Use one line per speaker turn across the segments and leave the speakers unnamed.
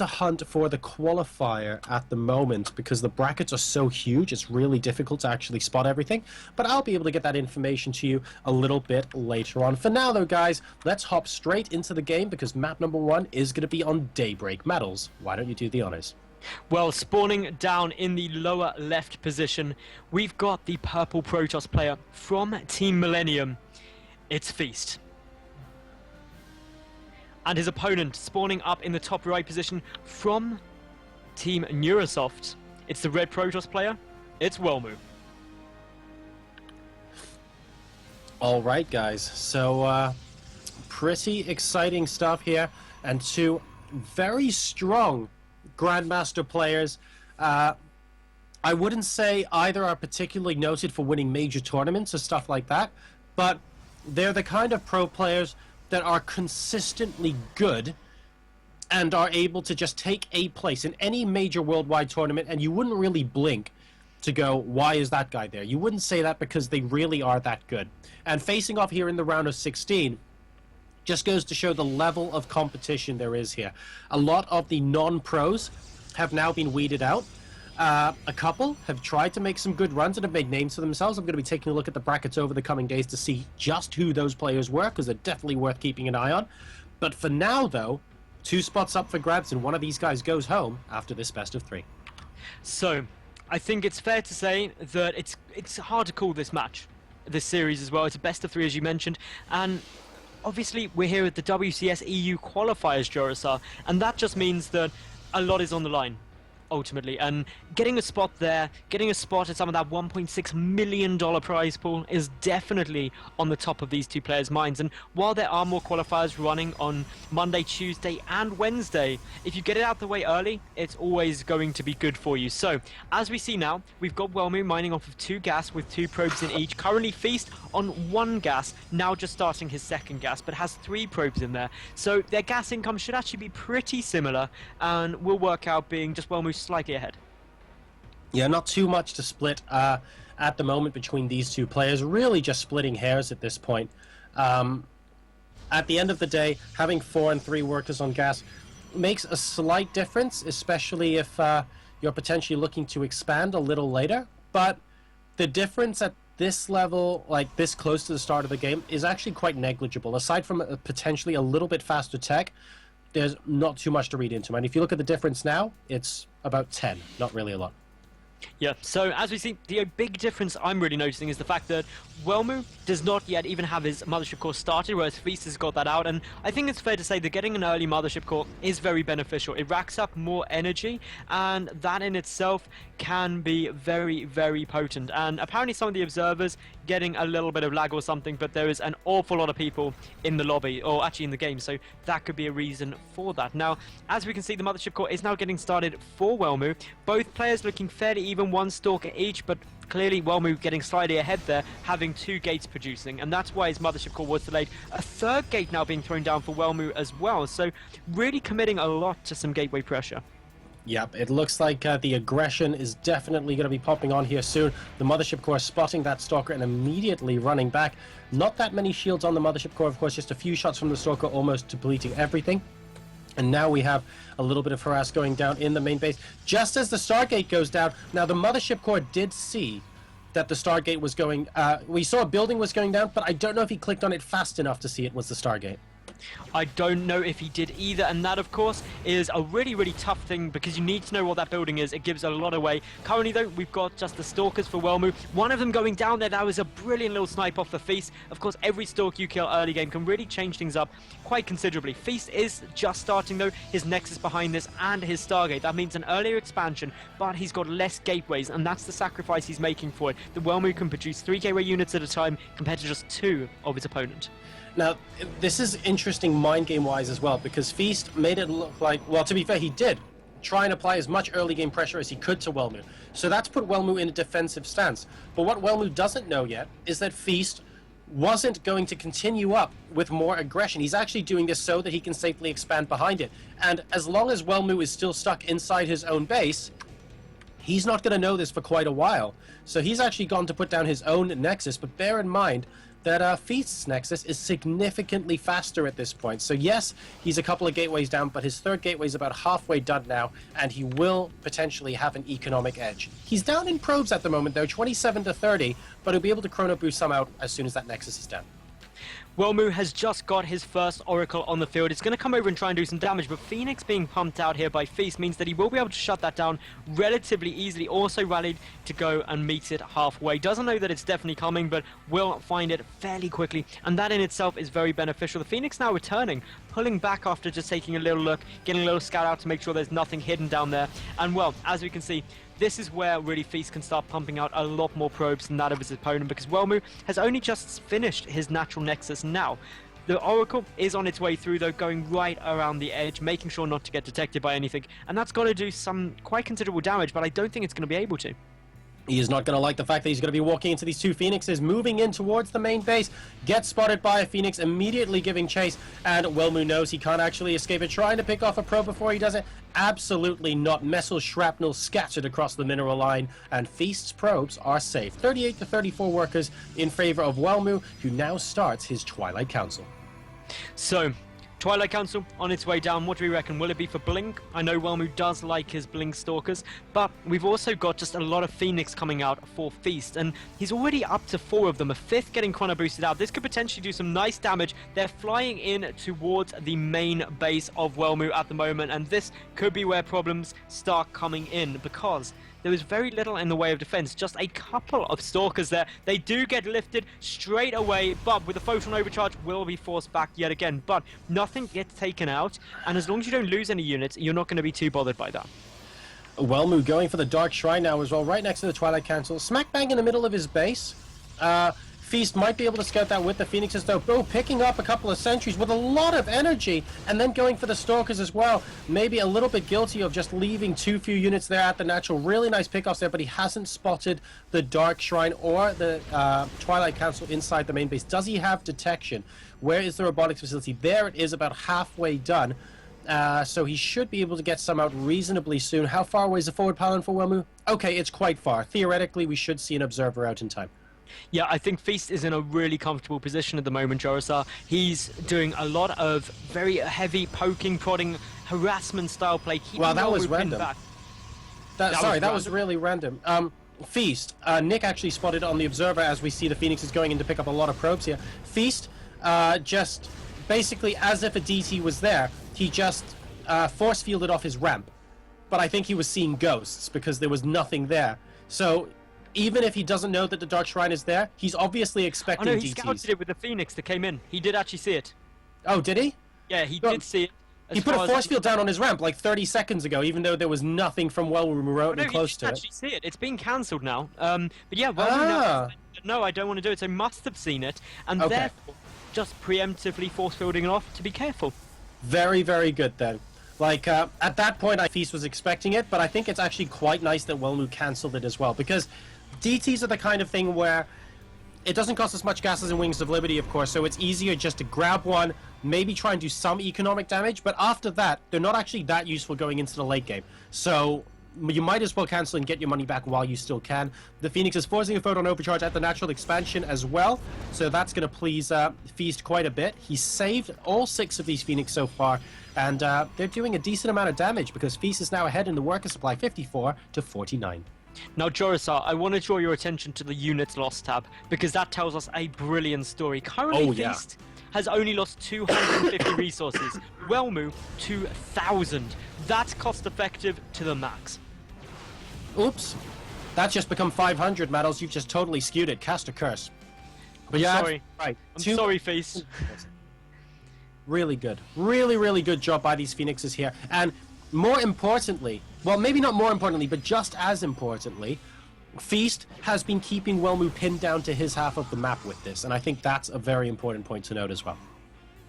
a hunt for the qualifier at the moment because the brackets are so huge. It's really difficult to actually spot everything, but I'll be able to get that information to you a little bit later on. For now though, guys, let's hop straight into the game because map number 1 is going to be on Daybreak. Metals, why don't you do the honors?
Well, spawning down in the lower left position, we've got the purple Protoss player from Team Millennium. It's Feast. And his opponent spawning up in the top right position from Team Neurosoft. It's the red Protoss player. It's Welmu.
Alright guys, so pretty exciting stuff here, and two very strong Grandmaster players. I wouldn't say either are particularly noted for winning major tournaments or stuff like that, but they're the kind of pro players that are consistently good and are able to just take a place in any major worldwide tournament, and you wouldn't really blink to go, why is that guy there? You wouldn't say that because they really are that good. And facing off here in the round of 16 just goes to show the level of competition there is here. A lot of the non-pros have now been weeded out. A couple have tried to make some good runs and have made names for themselves. I'm going to be taking a look at the brackets over the coming days to see just who those players were, because they're definitely worth keeping an eye on. But for now, though, 2 spots up for grabs, and one of these guys goes home after this best of 3.
So, I think it's fair to say that it's hard to call this match, this series as well. It's a best of 3, as you mentioned, and obviously we're here at the WCS EU Qualifiers, Jorasar, and that just means that a lot is on the line, ultimately, and getting a spot there, getting a spot at some of that $1.6 million prize pool is definitely on the top of these 2 players' minds. And while there are more qualifiers running on Monday, Tuesday and Wednesday, if you get it out the way early, it's always going to be good for you. So, as we see now, we've got Welmu mining off of 2 gas with 2 probes in each. Currently Feast on 1 gas, now just starting his 2nd gas, but has 3 probes in there. So their gas income should actually be pretty similar, and will work out being just Welmu slightly ahead.
Yeah, not too much to split at the moment between these 2 players. Really just splitting hairs at this point. At the end of the day, having 4 and 3 workers on gas makes a slight difference, especially if you're potentially looking to expand a little later. But the difference at this level, like this close to the start of the game, is actually quite negligible. Aside from potentially a little bit faster tech, there's not too much to read into. And if you look at the difference now, it's about 10, not really a lot.
Yeah, so as we see, the big difference I'm really noticing is the fact that Welmu does not yet even have his Mothership Core started, whereas Feast has got that out, and I think it's fair to say that getting an early Mothership Core is very beneficial. It racks up more energy, and that in itself can be very, very potent. And apparently some of the observers getting a little bit of lag or something, but there is an awful lot of people in the lobby, or actually in the game, so that could be a reason for that. Now, as we can see, the Mothership Core is now getting started for Welmu. Both players looking fairly even, 1 stalker each, but clearly Welmu getting slightly ahead there, having 2 gates producing, and that's why his Mothership Core was delayed. A 3rd gate now being thrown down for Welmu as well, so really committing a lot to some gateway pressure.
Yep, it looks like the aggression is definitely going to be popping on here soon. The Mothership Core spotting that Stalker and immediately running back. Not that many shields on the Mothership Core, of course, just a few shots from the Stalker, almost depleting everything. And now we have a little bit of harass going down in the main base. Just as the Stargate goes down, now the Mothership Core did see that the Stargate was going... we saw a building was going down, but I don't know if he clicked on it fast enough to see it was the Stargate.
I don't know if he did either, and that of course is a really, really tough thing because you need to know what that building is. It gives a lot away. Currently though, we've got just the Stalkers for Welmu. One of them going down there. That was a brilliant little snipe off the Feast. Of course, every Stalker you kill early game can really change things up quite considerably. Feast is just starting though, his Nexus behind this and his Stargate. That means an earlier expansion, but he's got less gateways, and that's the sacrifice he's making for it. The Welmu can produce 3 gateway units at a time compared to just 2 of his opponent.
Now, this is interesting mind game-wise as well, because Feast made it look like, well, to be fair, he did try and apply as much early game pressure as he could to Welmu. So that's put Welmu in a defensive stance. But what Welmu doesn't know yet is that Feast wasn't going to continue up with more aggression. He's actually doing this so that he can safely expand behind it. And as long as Welmu is still stuck inside his own base, he's not going to know this for quite a while. So he's actually gone to put down his own Nexus, but bear in mind that Feast's Nexus is significantly faster at this point. So yes, he's a couple of gateways down, but his third gateway is about halfway done now, and he will potentially have an economic edge. He's down in probes at the moment, though, 27 to 30, but he'll be able to chrono boost some out as soon as that Nexus is done.
Welmu has just got his first Oracle on the field. It's going to come over and try and do some damage, but Phoenix being pumped out here by Feast means that he will be able to shut that down relatively easily. Also rallied to go and meet it halfway. Doesn't know that it's definitely coming, but will find it fairly quickly, and that in itself is very beneficial. The Phoenix now returning, pulling back after just taking a little look, getting a little scout out to make sure there's nothing hidden down there. And well, as we can see, this is where really Feast can start pumping out a lot more probes than that of his opponent, because Welmu has only just finished his natural Nexus now. The Oracle is on its way through, though, going right around the edge, making sure not to get detected by anything, and that's got to do some quite considerable damage, but I don't think it's going to be able to.
He is not going to like the fact that he's going to be walking into these two Phoenixes, moving in towards the main base, gets spotted by a Phoenix, immediately giving chase, and Welmu knows he can't actually escape it, trying to pick off a probe before he does it. Absolutely not. Missile shrapnel scattered across the mineral line, and Feast's probes are safe. 38 to 34 workers in favor of Welmu, who now starts his Twilight Council.
So, Twilight Council on its way down. What do we reckon? Will it be for Blink? I know Welmu does like his Blink Stalkers, but we've also got just a lot of Phoenix coming out for Feast, and he's already up to 4 of them, a 5th getting chrono boosted out. This could potentially do some nice damage. They're flying in towards the main base of Welmu at the moment, and this could be where problems start coming in, because there is very little in the way of defense, just a couple of Stalkers there. They do get lifted straight away, but with a Photon Overcharge will be forced back yet again. But nothing gets taken out, and as long as you don't lose any units, you're not going to be too bothered by that.
Welmu going for the Dark Shrine now as well, right next to the Twilight Council. Smack bang in the middle of his base. Feast might be able to scout that with the Phoenixes, though. Oh, picking up a couple of sentries with a lot of energy, and then going for the Stalkers as well. Maybe a little bit guilty of just leaving too few units there at the natural. Really nice pickoffs there, but he hasn't spotted the Dark Shrine or the Twilight Council inside the main base. Does he have detection? Where is the robotics facility? There it is, about halfway done. So he should be able to get some out reasonably soon. How far away is the forward pylon for Welmu? Okay, it's quite far. Theoretically, we should see an observer out in time.
Yeah, I think Feast is in a really comfortable position at the moment, Jorisar. He's doing a lot of very heavy poking, prodding, harassment style play.
Wow, that was random.
Back.
That was really random. Feast, Nick actually spotted on the observer as we see the Phoenix is going in to pick up a lot of probes here. Feast, just basically as if a DT was there, he just force fielded off his ramp. But I think he was seeing ghosts because there was nothing there. So even if he doesn't know that the Dark Shrine is there, he's obviously expecting
he
DTs.
scouted it with the Phoenix that came in. He did actually see it.
Oh, did he?
Yeah, he did see it.
He put a force field down on his ramp like 30 seconds ago, even though there was nothing from Welmu remotely close to it.
No, he didn't actually see it. It's been cancelled now. But yeah, Welmu no, I don't want to do it, so must have seen it, and therefore just preemptively force fielding it off to be careful.
Very, very good then. Like, at that point, Feast was expecting it, but I think it's actually quite nice that Welmu cancelled it as well, because DTs are the kind of thing where it doesn't cost as much gas as in Wings of Liberty, of course, so it's easier just to grab one, maybe try and do some economic damage, but after that, they're not actually that useful going into the late game. So you might as well cancel and get your money back while you still can. The Phoenix is forcing a Photon Overcharge at the natural expansion as well, so that's going to please Feast quite a bit. He's saved all 6 of these Phoenix so far, and they're doing a decent amount of damage because Feast is now ahead in the worker supply, 54 to 49.
Now, Jorisar, I want to draw your attention to the units lost tab, because that tells us a brilliant story. Currently, Feast has only lost 250 resources. Welmu, 2,000. That's cost-effective to the max.
Oops. That's just become 500, Maddles. You've just totally skewed it. Cast a curse. But
I'm sorry.
Right.
I'm sorry, Feast.
Really good. Really, really good job by these Phoenixes here. And more importantly, well, maybe not more importantly, but just as importantly, Feast has been keeping Welmu pinned down to his half of the map with this, and I think that's a very important point to note as well.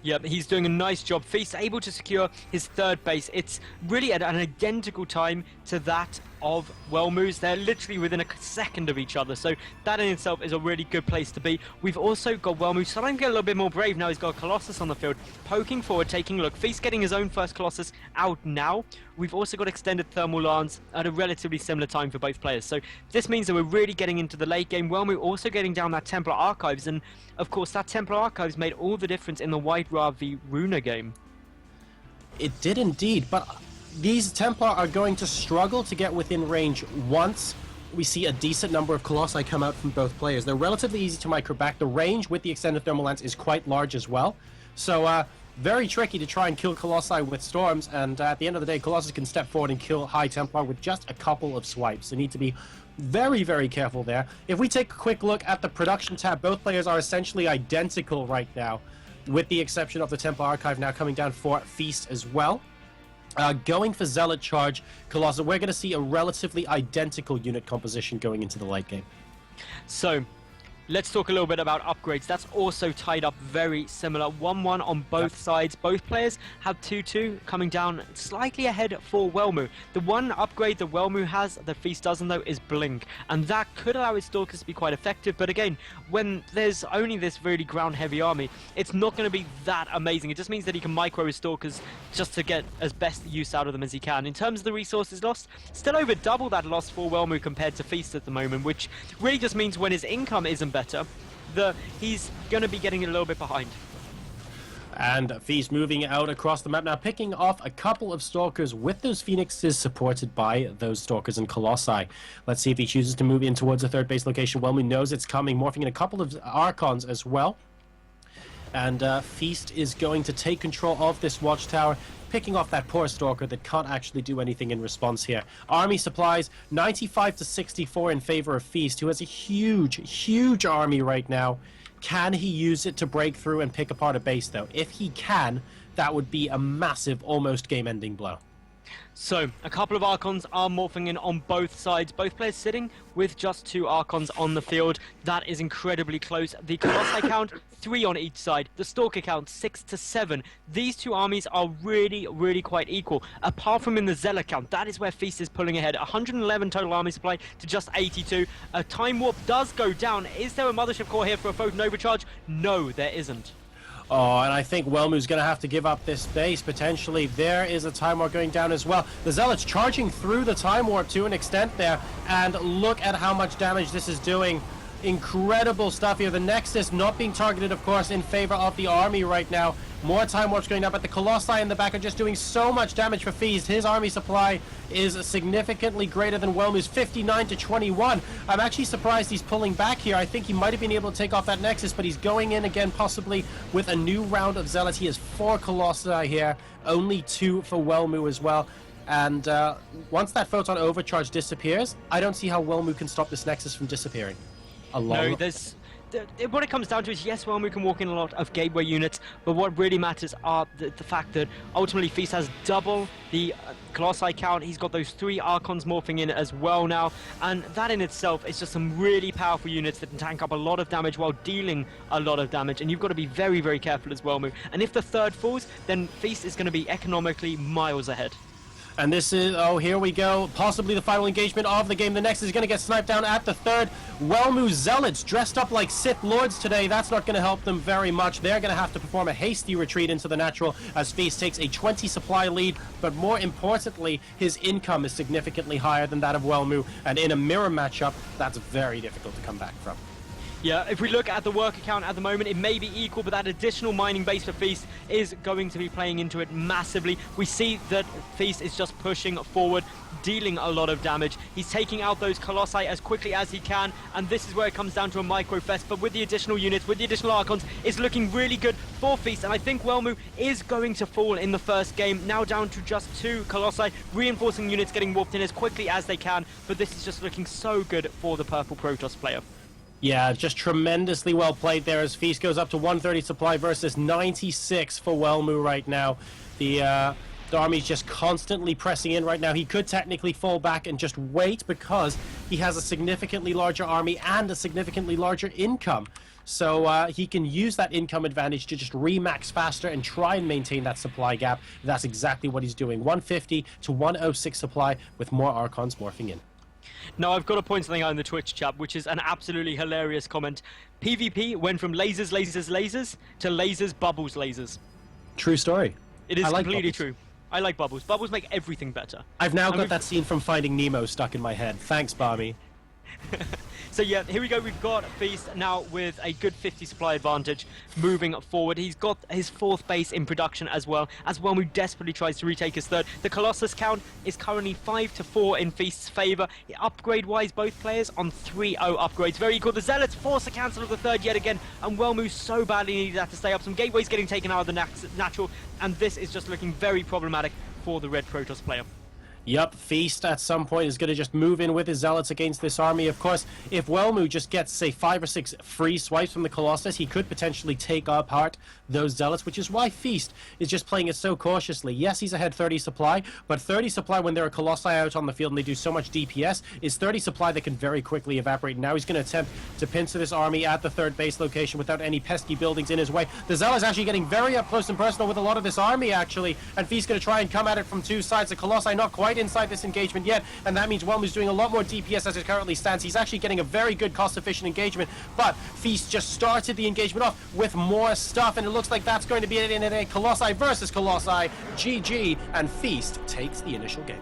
Yep, he's doing a nice job. Feast able to secure his 3rd base. It's really at an identical time to that of Welmu's. They're literally within a second of each other, so that in itself is a really good place to be. We've also got Welmu starting to get a little bit more brave now. He's got Colossus on the field, poking forward, taking a look. Feast getting his own first Colossus out now. We've also got extended thermal lance at a relatively similar time for both players, so this means that we're really getting into the late game. Welmu also getting down that Templar Archives, and of course that Templar Archives made all the difference in the White Ra v Runa game.
It did indeed, but these Templar are going to struggle to get within range once we see a decent number of Colossi come out from both players. They're relatively easy to micro back. The range with the extended thermal lance is quite large as well. So very tricky to try and kill Colossi with Storms, and at the end of the day, Colossus can step forward and kill High Templar with just a couple of swipes. They need to be very, very careful there. If we take a quick look at the production tab, both players are essentially identical right now, with the exception of the Templar Archive now coming down for Feast as well. Going for Zealot Charge, Colossus, we're going to see a relatively identical unit composition going into the late game.
So, let's talk a little bit about upgrades. That's also tied up very similar. 1-1 on both sides. Both players have 2-2 coming down slightly ahead for Welmu. The one upgrade that Welmu has that Feast doesn't though is Blink, and that could allow his Stalkers to be quite effective, but again, when there's only this really ground heavy army, it's not going to be that amazing. It just means that he can micro his Stalkers just to get as best use out of them as he can. In terms of the resources lost, still over double that loss for Welmu compared to Feast at the moment, which really just means when his income isn't better, he's going to be getting a little bit behind.
And Feast moving out across the map now, picking off a couple of Stalkers with those Phoenixes supported by those Stalkers and Colossi. Let's see if he chooses to move in towards the third base location. Welmu knows it's coming, morphing in a couple of Archons as well. And Feast is going to take control of this watchtower, picking off that poor Stalker that can't actually do anything in response here. Army supplies 95 to 64 in favor of Feast, who has a huge army right now. Can he use it to break through and pick apart a base though? If he can, that would be a massive, almost game-ending blow.
So, a couple of Archons are morphing in on both sides. Both players sitting with just 2 Archons on the field. That is incredibly close. The Colossi count, 3 on each side. The Stalker count, 6 to 7. These two armies are really quite equal. Apart from in the Zealot count, that is where Feast is pulling ahead. 111 total army supply to just 82. A Time Warp does go down. Is there a Mothership Core here for a Photon Overcharge? No, there isn't.
Oh, and I think Welmu's going to have to give up this base, potentially. There is a Time Warp going down as well. The Zealots charging through the Time Warp to an extent there, and look at how much damage this is doing. Incredible stuff here. The Nexus not being targeted, of course, in favor of the army right now. More Time Warps going down, but the Colossi in the back are just doing so much damage for Feast. His army supply is significantly greater than Welmu's, 59 to 21. I'm actually surprised he's pulling back here. I think he might have been able to take off that Nexus, but he's going in again, possibly with a new round of Zealots. He has 4 Colossi here, only 2 for Welmu as well. And once that Photon Overcharge disappears, I don't see how Welmu can stop this Nexus from disappearing.
No, what it comes down to is, yes, Welmu can walk in a lot of gateway units, but what really matters are the fact that ultimately Feast has double the Colossi count. He's got those 3 Archons morphing in as well now, and that in itself is just some really powerful units that can tank up a lot of damage while dealing a lot of damage, and you've got to be very careful as Welmu. And if the third falls, then Feast is going to be economically miles ahead.
And this is, oh, here we go. Possibly the final engagement of the game. The next is going to get sniped down at the third. Welmu Zealots dressed up like Sith Lords today. That's not going to help them very much. They're going to have to perform a hasty retreat into the natural as Feast takes a 20 supply lead. But more importantly, his income is significantly higher than that of Welmu. And in a mirror matchup, that's very difficult to come back from.
Yeah, if we look at the worker count at the moment, it may be equal, but that additional mining base for Feast is going to be playing into it massively. We see that Feast is just pushing forward, dealing a lot of damage. He's taking out those Colossi as quickly as he can, and this is where it comes down to a micro fest. But with the additional units, with the additional Archons, it's looking really good for Feast, and I think Welmu is going to fall in the first game, now down to just 2 Colossi, reinforcing units getting warped in as quickly as they can, but this is just looking so good for the Purple Protoss player.
Yeah, just tremendously well played there as Feast goes up to 130 supply versus 96 for Welmu right now. The The army's just constantly pressing in right now. He could technically fall back and just wait because he has a significantly larger army and a significantly larger income. So he can use that income advantage to just remax faster and try and maintain that supply gap. That's exactly what he's doing. 150 to 106 supply with more Archons morphing in.
Now, I've got to point something out in the Twitch chat, which is an absolutely hilarious comment. PvP went from lasers, lasers, lasers to lasers, bubbles, lasers.
True story.
It is
like
completely
bubbles.
true. I like bubbles. Bubbles make everything better.
I've now
And
got
we've-
that scene from Finding Nemo stuck in my head. Thanks, Barmy.
So yeah, here we go. We've got Feast now with a good 50 supply advantage moving forward. He's got his 4th base in production as well, as Welmu desperately tries to retake his 3rd. The Colossus count is currently 5-4 in Feast's favour. Upgrade-wise, both players on 3-0 upgrades. Very equal. The Zealots force a cancel of the 3rd yet again, and Welmu so badly needed that to stay up. Some gateways getting taken out of the natural, and this is just looking very problematic for the Red Protoss player.
Yup, Feast at some point is going to just move in with his Zealots against this army. Of course, if Welmu just gets, say, 5 or 6 free swipes from the Colossus, he could potentially take apart those Zealots, which is why Feast is just playing it so cautiously. Yes, he's ahead 30 supply, but 30 supply when there are Colossi out on the field and they do so much DPS is 30 supply that can very quickly evaporate. Now he's going to attempt to pincer this army at the 3rd base location without any pesky buildings in his way. The Zealot's actually getting very up close and personal with a lot of this army, actually, and Feast's going to try and come at it from 2 sides. The Colossi not quite inside this engagement yet, and that means Welmu's doing a lot more DPS as it currently stands. He's actually getting a very good cost-efficient engagement, but Feast just started the engagement off with more stuff, and it looks like that's going to be it in a Colossi versus Colossi. GG, and Feast takes the initial game.